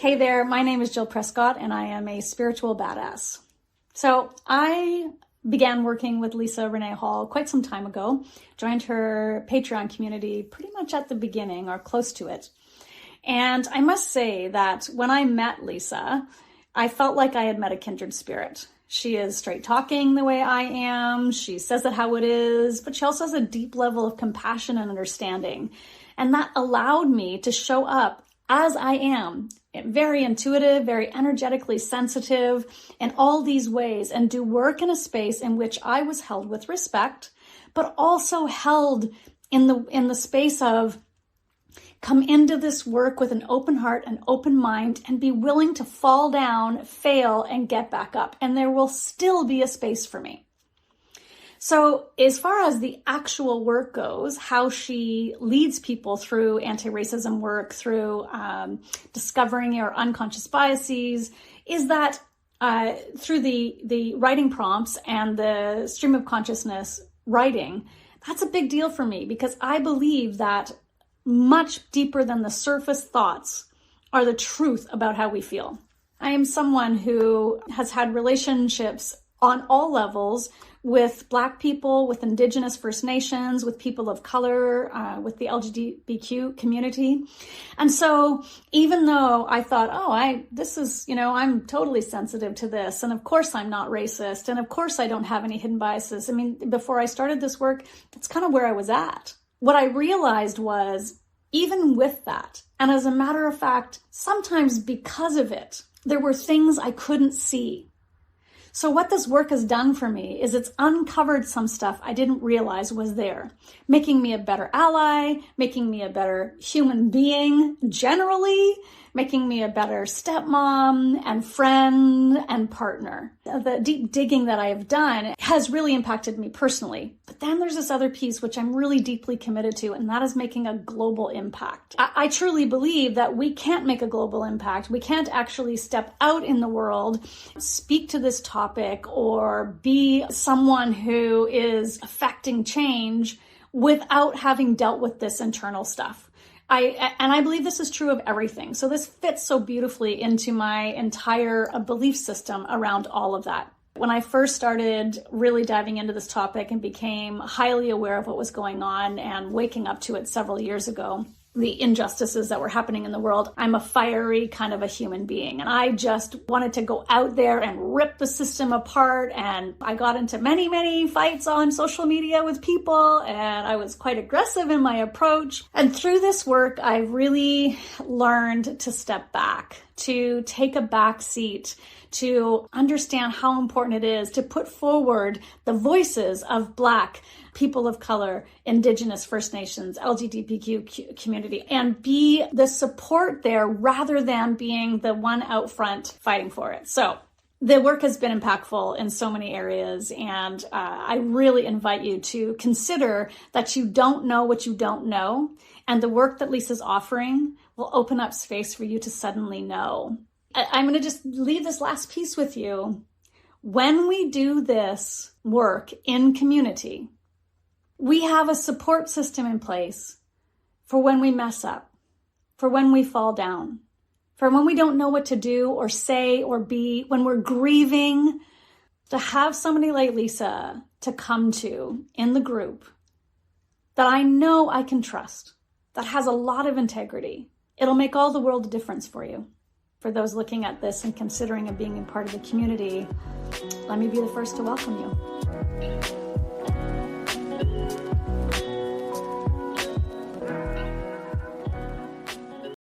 Hey there, my name is Jill Prescott and I am a spiritual badass. So I began working with Leesa Renee Hall quite some time ago, joined her Patreon community pretty much at the beginning or close to it. And I must say that when I met Leesa, I felt like I had met a kindred spirit. She is straight talking the way I am. She says it how it is, but she also has a deep level of compassion and understanding. And that allowed me to show up as I am, very intuitive, very energetically sensitive in all these ways, and do work in a space in which I was held with respect, but also held in the space of come into this work with an open heart, an open mind, and be willing to fall down, fail, and get back up. And there will still be a space for me. So as far as the actual work goes, how she leads people through anti-racism work, through discovering your unconscious biases, is that through the writing prompts and the stream of consciousness writing, that's a big deal for me because I believe that much deeper than the surface thoughts are the truth about how we feel. I am someone who has had relationships on all levels with Black people, with Indigenous First Nations, with people of color, with the LGBTQ community. And so even though I thought, I'm totally sensitive to this. And of course I'm not racist. And of course I don't have any hidden biases. I mean, before I started this work, that's kind of where I was at. What I realized was, even with that, and as a matter of fact, sometimes because of it, there were things I couldn't see. So what this work has done for me is it's uncovered some stuff I didn't realize was there, making me a better ally, making me a better human being generally, making me a better stepmom and friend and partner. The deep digging that I have done has really impacted me personally. But then there's this other piece which I'm really deeply committed to, and that is making a global impact. I truly believe that we can't make a global impact. We can't actually step out in the world, speak to this topic, or be someone who is affecting change without having dealt with this internal stuff. I believe this is true of everything. So this fits so beautifully into my entire belief system around all of that. When I first started really diving into this topic and became highly aware of what was going on and waking up to it several years ago, the injustices that were happening in the world, I'm a fiery kind of a human being. And I just wanted to go out there and rip the system apart. And I got into many, many fights on social media with people. And I was quite aggressive in my approach. And through this work, I really learned to step back, to take a back seat, to understand how important it is to put forward the voices of Black, people of color, Indigenous, First Nations, LGBTQ community, and be the support there rather than being the one out front fighting for it. So the work has been impactful in so many areas, and I really invite you to consider that you don't know what you don't know, and the work that Leesa's offering will open up space for you to suddenly know. I'm going to just leave this last piece with you. When we do this work in community, we have a support system in place for when we mess up, for when we fall down, for when we don't know what to do or say or be, when we're grieving. To have somebody like Leesa to come to in the group that I know I can trust, that has a lot of integrity, it'll make all the world a difference for you. For those looking at this and considering being a part of the community, let me be the first to welcome you.